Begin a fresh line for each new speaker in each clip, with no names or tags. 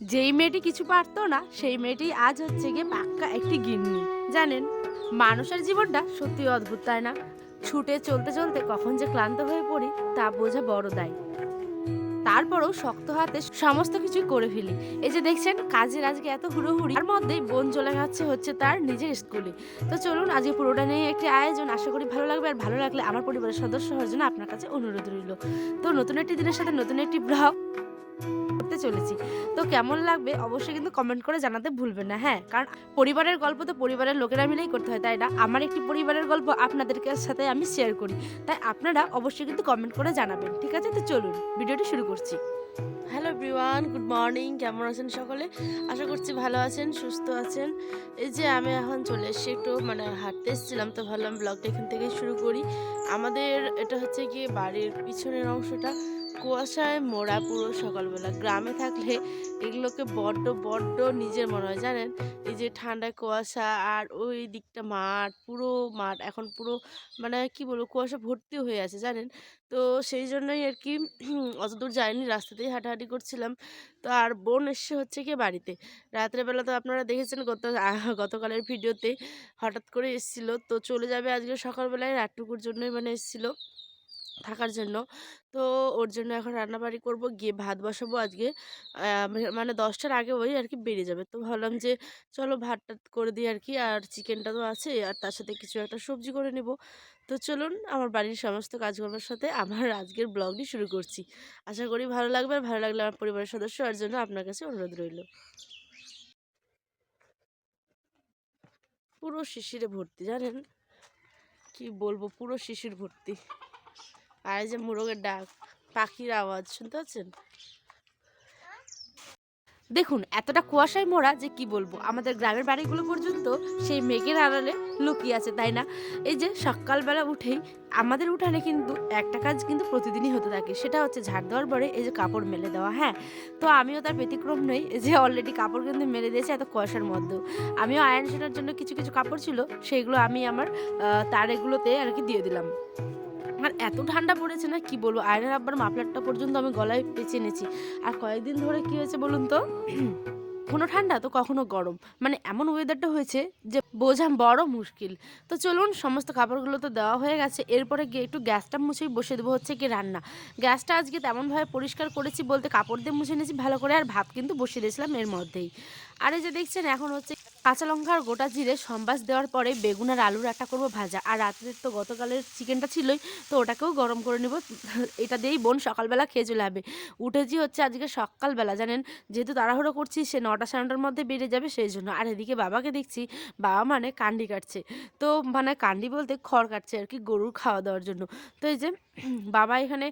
যেই মেয়েটি কিছু পারতো না সেই মেয়েটি আজ হচ্ছে গিয়ে পাক্কা একটি গিন্নি। জানেন, মানুষের জীবনটা সত্যি অদ্ভুত, তাই না? ছুটে চলতে চলতে কখন যে ক্লান্ত হয়ে পড়ি তা বোঝা বড় দায়। তারপরও শক্ত হাতে সমস্ত কিছুই করে ফেলি। এই যে দেখছেন কাজের আজকে এত হুড়োহুড়ি, তার মধ্যেই বোন চলে যাচ্ছে হচ্ছে তার নিজের স্কুলে। তো চলুন আজকে পুরোটা নিয়ে একটি আয়োজন, আশা করি ভালো লাগবে। আর ভালো লাগলে আমার পরিবারের সদস্য হওয়ার জন্য আপনার কাছে অনুরোধ রইল। তো নতুন একটি দিনের সাথে নতুন একটি ব্লগ করতে চলেছি। তো কেমন লাগবে অবশ্যই কিন্তু কমেন্ট করে জানাতে ভুলবেন না। হ্যাঁ, কারণ পরিবারের গল্প তো পরিবারের লোকেরা মিলেই করতে হয়, তাই না? আমার একটি পরিবারের গল্প আপনাদেরকে সাথে আমি শেয়ার করি। তাই আপনারা অবশ্যই কিন্তু কমেন্ট করে জানাবেন। ঠিক আছে? তো চলুন ভিডিওটি শুরু করছি। Hello everyone, good morning. কেমন আছেন সকলে? আশা করছি ভালো আছেন, সুস্থ আছেন। এই যে আমি এখন চলে এসেছি, একটু হাঁটতে এসেছিলাম, তো ভাবলাম ব্লগটা এখান থেকেই শুরু করি। আমাদের এটা হচ্ছে গিয়ে বাড়ির পিছনের অংশটা কুয়াশায় মোড়া পুরো সকালবেলা। গ্রামে থাকলে এগুলোকে বড্ড বড্ড নিজের মনে হয়, জানেন? এই যে ঠান্ডায় কুয়াশা, আর ওই দিকটা মাঠ, পুরো মাঠ এখন পুরো কি বলবো, কুয়াশা ভর্তি হয়ে আছে, জানেন? তো সেই জন্যই আর কি অতদূর যাইনি, রাস্তাতেই হাঁটাহাঁটি করছিলাম। তো আর বোন এসছে হচ্ছে গিয়ে বাড়িতে। রাত্রে বেলা তো আপনারা দেখেছেন গতকালের ভিডিওতে, হঠাৎ করে এসেছিল। তো চলে যাবে আজকে সকালবেলায়, রাতটুকুর জন্যই এসেছিল থাকার জন্য। তো ওর জন্য এখন রান্নাবাড়ি করব, গিয়ে ভাত বসাবো আজকে। ১০টার আগে ওই আর কি বেরিয়ে যাবে। তো ভাবলাম যে চলো ভাত-টাত করে দিই আর কি। আর চিকেনটা তো আছেই, আর তার সাথে কিছু একটা সবজি করে নেব। তো চলুন আমার বাড়ির সমস্ত কাজকর্মের সাথে আমার আজকের ব্লগটি শুরু করছি। আশা করি ভালো লাগবে, আর ভালো লাগলে আমার পরিবারের সদস্য হওয়ার জন্য আপনার কাছে অনুরোধ রইল। পুরো শিশিরে ভর্তি, জানেন? কি বলবো, পুরো শিশির ভর্তি। আর এই যে মোরগের ডাক, পাখির আওয়াজ শুনতে পাচ্ছেন? দেখুন এতটা কুয়াশায় মোড়া যে কি বলবো, আমাদের গ্রামের বাড়িগুলো পর্যন্ত সেই মেঘের আড়ালে লুকিয়ে আছে, তাই না? এই যে সকালবেলা উঠেই আমাদের উঠানে কিন্তু একটা কাজ কিন্তু প্রতিদিনই হতে থাকে, সেটা হচ্ছে ঝাড় দেওয়ার পরে এই যে কাপড় মেলে দেওয়া। হ্যাঁ, তো আমিও তার ব্যতিক্রম নই। এই যে অলরেডি কাপড় কিন্তু মেলে দিয়েছে এত কুয়াশার মধ্যেও। আমিও আয়রন সেটার জন্য কিছু কিছু কাপড় ছিল, সেইগুলো আমি আমার তারেগুলোতে আর কি দিয়ে দিলাম। আর এত ঠান্ডা পড়েছে না কি বলবো, আয়নার আব্বার মাফলারটা পর্যন্ত আমি গলায় পেঁচে এনেছি। আর কয়েকদিন ধরে কি হয়েছে বলুন তো, কখনো ঠান্ডা তো কখনো গরম, এমন ওয়েদারটা হয়েছে যে বোঝা বড় মুশকিল। তো চলুন সমস্ত কাপড়গুলো তো দেওয়া হয়ে গেছে, এরপরে গিয়ে একটু গ্যাসটা মুছেই বসে দেবো হচ্ছে কি রান্না। গ্যাসটা আজকে তেমনভাবে পরিষ্কার করেছি বলতে কাপড় দিয়ে মুছে নিয়েছি ভালো করে, আর ভাত কিন্তু বসিয়ে দিয়েছিলাম এর মধ্যেই। আর এই যে দেখছেন এখন হচ্ছে কাঁচা লঙ্কা আর গোটা জিরে সম্বাস দেওয়ার পরে বেগুন আর আলুর একটা করবো ভাজা। আর রাত্রে তো গতকালের চিকেনটা ছিলই, তো ওটাকেও গরম করে নেব। এটা দিয়েই বোন সকালবেলা খেয়ে চলে যাবে। উঠেছি হচ্ছে আজকে সকালবেলা, জানেন? যেহেতু তাড়াহুড়ো করছি, সে ৯টা ৯:৩০ মধ্যে বেরিয়ে যাবে সেই জন্য। আর এদিকে বাবাকে দেখছি, বাবা কান্ডি কাটছে। তো কান্ডি বলতে খড় কাটছে আর কি, গরুর খাওয়া দাওয়ার জন্য। তো এই যে বাবা এখানে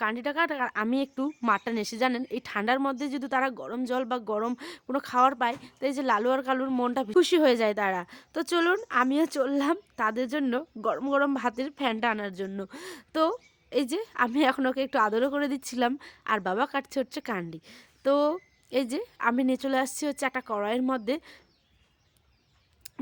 কান্ডিটা কাটে, আর আমি একটু মাটন এসে, জানেন এই ঠান্ডার মধ্যে যদি তারা গরম জল বা গরম কোনো খাওয়ার পায়, তো এই যে লালু আর কালুর মনটা খুশি হয়ে যায় তারা। তো চলুন আমিও চললাম তাদের জন্য গরম গরম ভাতের ফ্যানটা আনার জন্য। তো এই যে আমি এখন ওকে একটু আদরও করে দিচ্ছিলাম, আর বাবা কাটছে হচ্ছে কান্ডি। তো এই যে আমি নিয়ে চলে আসছি হচ্ছে একটা কড়াইয়ের মধ্যে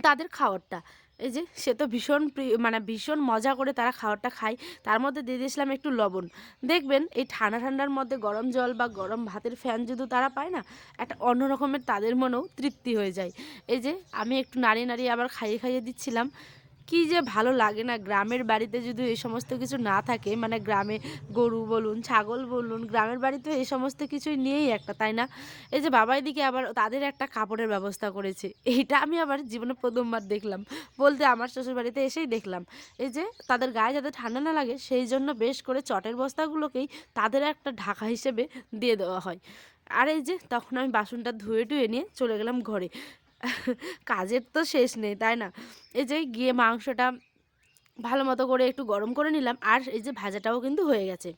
তাদের খাবারটা। এই যে সে তো ভীষণ প্রিয়, ভীষণ মজা করে তারা খাবারটা খায়। তার মধ্যে দিয়ে দিয়েছিলাম একটু লবণ। দেখবেন এই ঠান্ডা ঠান্ডার মধ্যে গরম জল বা গরম ভাতের ফ্যান যদি তারা পায় না, একটা অন্য রকমের তাদের মনেও তৃপ্তি হয়ে যায়। এই যে আমি একটু নাড়িয়ে নাড়িয়ে আবার খাইয়ে খাইয়ে দিচ্ছিলাম। কি যে ভালো লাগে না, গ্রামের বাড়িতে যদি এই সমস্ত কিছু না থাকে, গ্রামে গরু বলুন ছাগল বলুন, গ্রামের বাড়িতে এই সমস্ত কিছুই নিয়েই একটা, তাই না? এই যে বাবা এদিকে আবার তাদের একটা কাপড়ের ব্যবস্থা করেছে, এইটা আমি আবার জীবনে প্রথমবার দেখলাম, বলতে আমার শ্বশুর বাড়িতে এসেই দেখলাম। এই যে তাদের গায়ে যাতে ঠান্ডা না লাগে সেই জন্য বেশ করে চটের বস্তাগুলোকেই তাদের একটা ঢাকা হিসেবে দিয়ে দেওয়া হয়। আর এই যে তখন আমি বাসনটা ধুয়ে টুয়ে নিয়ে চলে গেলাম ঘরে। কাজের তো শেষ নেই, তাই না? এই যে গিয়ে মাংসটা ভালো মতো করে একটু গরম করে নিলাম, আর এই যে ভাজাটাও কিন্তু হয়ে গেছে।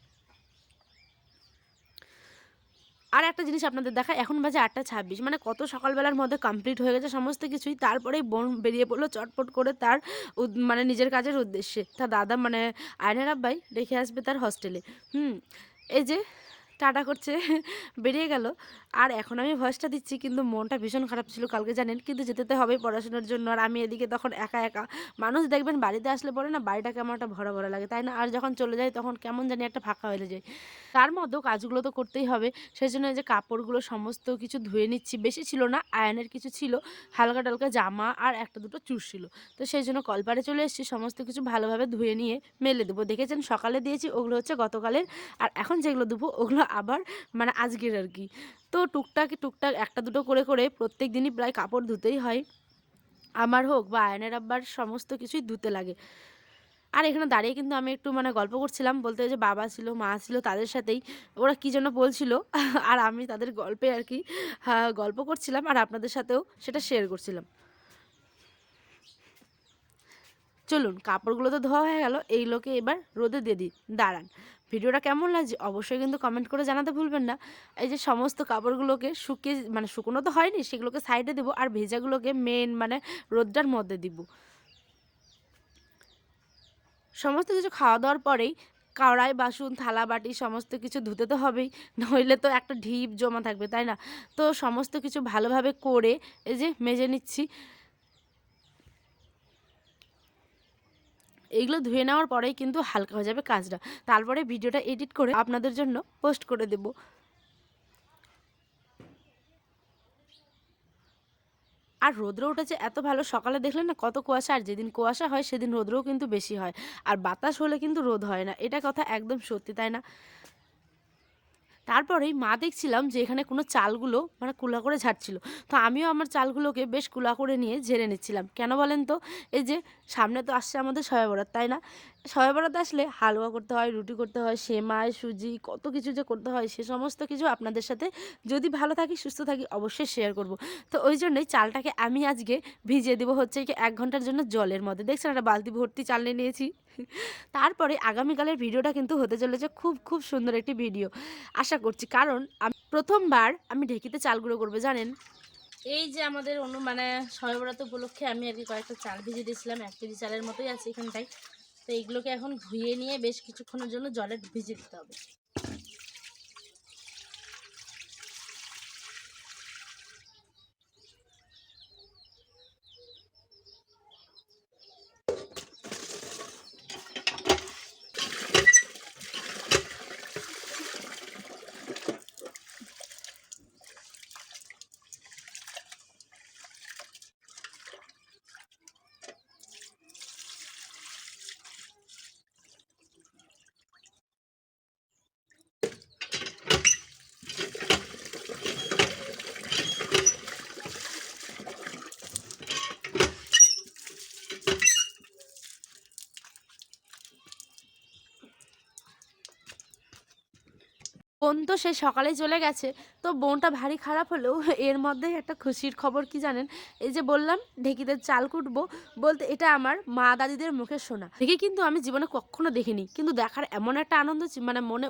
আর একটা জিনিস আপনাদের দেখায়, এখন বাজে ৮টা ২৬, কত সকালবেলার মধ্যে কমপ্লিট হয়ে গেছে সমস্ত কিছুই। তারপরেই বোন বেরিয়ে পড়লো চটপট করে তার নিজের কাজের উদ্দেশ্যে। তার দাদা আয়নের আব্বাই রেখে আসবে তার হস্টেলে। এই যে টাটা করছে বেরিয়ে গেল। আর এখন আমি ভয়েসটা দিচ্ছি কিন্তু মনটা ভীষণ খারাপ ছিল কালকে জানেন, কিন্তু যেতে তো হবেই পড়াশোনার জন্য। আর আমি এদিকে তখন একা একা, মানুষ দেখবেন বাড়িতে আসলে পরে না বাড়িটা কেমন একটা ভরা ভরা লাগে তাই না, আর যখন চলে যায় তখন কেমন জানি একটা ফাঁকা হয়ে যায়। তার মধ্যেও কাজগুলো তো করতেই হবে, সেই জন্য এই যে কাপড়গুলো সমস্ত কিছু ধুয়ে নিচ্ছি। বেশি ছিল না, আয়রনের কিছু ছিল, হালকা টালকা জামা আর একটা দুটো চুড় ছিল। তো সেই জন্য কলপারে চলে এসেছি, সমস্ত কিছু ভালোভাবে ধুয়ে নিয়ে মেলে দেবো। দেখেছেন সকালে দিয়েছি ওগুলো হচ্ছে গতকালের, আর এখন যেগুলো দেবো ওগুলো আবার মানে আজকের আর কি। তো টুকটাক টুকটাক একটা দুটো করে করে প্রত্যেক দিনই প্রায় কাপড় ধুতেই হয়, আমার হোক বা আয়নের আব্বার, সমস্ত কিছুই ধুতে লাগে। আর এখানে দাঁড়িয়ে কিন্তু আমি একটু মানে গল্প করছিলাম, বলতে যে বাবা ছিল মা ছিল তাদের সাথেই, ওরা কী যেন বলছিল আর আমি তাদের গল্পে আর কি গল্প করছিলাম আর আপনাদের সাথেও সেটা শেয়ার করছিলাম। চলুন কাপড়গুলো তো ধোয়া হয়ে গেল, এইগুলোকে এবার রোদে দিয়ে দিই। দাঁড়ান, ভিডিওটা কেমন লাগছে অবশ্যই কিন্তু কমেন্ট করে জানাতে ভুলবেন না। এই যে সমস্ত কাপড়গুলোকে শুকিয়ে মানে শুকনো তো হয়নি, সেগুলোকে সাইডে দেবো আর ভেজাগুলোকে মেন মানে রোদটার মধ্যে দিব। সমস্ত কিছু খাওয়া দাওয়ার পরেই কড়াই বাসন থালা বাটি সমস্ত কিছু ধুতে তো হবেই, নইলে তো একটা ঢিপ জমা থাকবে তাই না। তো সমস্ত কিছু ভালোভাবে করে এই যে মেজে নিচ্ছি। এইগুলো ধুয়ে নেওয়ার পরেই কিন্তু হালকা হয়ে যাবে কাজটা, তারপরে ভিডিওটা এডিট করে আপনাদের জন্য পোস্ট করে দেব। আর রৌদ্র উঠেছে এত ভালো, সকালে দেখলেন না কত কুয়াশা, আর যেদিন কুয়াশা হয় সেদিন রৌদ্রও কিন্তু বেশি হয়, আর বাতাস হলে কিন্তু রোদ হয় না, এটা কথা একদম সত্যি তাই না। তারপরেই মা দেখছিলাম যে এখানে কোনো চালগুলো মানে কুলা করে ঝাড়ছিল, তো আমিও আমার চালগুলোকে বেশ কুলা করে নিয়ে ঝেড়ে নিচ্ছিলাম। কেন বলেন তো, এই যে সামনে তো আসছে আমাদের শবে বরাত তাই না, শবে বরাত আসলে হালুয়া করতে হয়, রুটি করতে হয়, সেমাই সুজি কত কিছু যে করতে হয়, সে সমস্ত কিছু আপনাদের সাথে যদি ভালো থাকি সুস্থ থাকি অবশ্যই শেয়ার করব। তো ওই জন্যই চালটাকে আমি আজকে ভিজিয়ে দেবো হচ্ছে কি 1 ঘন্টার জন্য জলের মধ্যে। দেখছেন একটা বালতি ভর্তি চাল নিয়ে নিয়েছি। তারপরে আগামীকালের ভিডিওটা কিন্তু হতে চলেছে খুব খুব সুন্দর একটি ভিডিও আশা করছি, কারণ আমি প্রথমবার আমি ঢেঁকিতে চাল গুঁড়ো করবো জানেন। এই যে আমাদের মানে শবে বরাত উপলক্ষে আমি আর কি কয়েকটা চাল ভিজিয়ে দিয়েছিলাম, 1 কেজি চালের মতোই আছে এখানটায়। তো এইগুলোকে এখন ধুয়ে নিয়ে বেশ কিছুক্ষণের জন্য জলে ভিজিয়ে দিতে হবে। বোন তো সে সকালেই চলে গেছে, তো বোনটা ভারী খারাপ হলেও এর মধ্যেই একটা খুশির খবর কি জানেন, এই যে বললাম ঢেঁকিতে চাল কুটবো, বলতে এটা আমার মা দাদিদের মুখে শোনা ঢেঁকি, কিন্তু আমি জীবনে কখনো দেখিনি, কিন্তু দেখার এমন একটা আনন্দ মানে মনে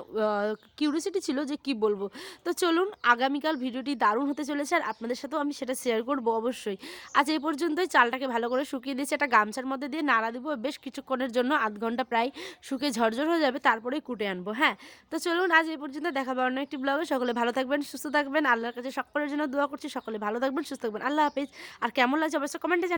কিউরিসিটি ছিল যে কি বলবো। তো চলুন আগামীকাল ভিডিওটি দারুণ হতে চলেছে আর আপনাদের সাথেও আমি সেটা শেয়ার করবো অবশ্যই। আজ এই পর্যন্তই, চালটাকে ভালো করে শুকিয়ে দিয়েছি, একটা গামছার মধ্যে দিয়ে নাড়া দিব বেশ কিছুক্ষণের জন্য, 1/2 ঘন্টা প্রায় শুকিয়ে ঝরঝর হয়ে যাবে, তারপরেই কুটে আনবো। হ্যাঁ, তো চলুন আজ এই পর্যন্ত, দেখা হবে অন্য একটি ব্লগে। সকলে ভালো থাকবেন সুস্থ থাকবেন, আল্লাহর কাছে সকলের জন্য দোয়া করছি, সকলে ভালো থাকবেন সুস্থ থাকবেন। আল্লাহ হাফেজ। আর কেমন লাগছে অবশ্যই কমেন্টে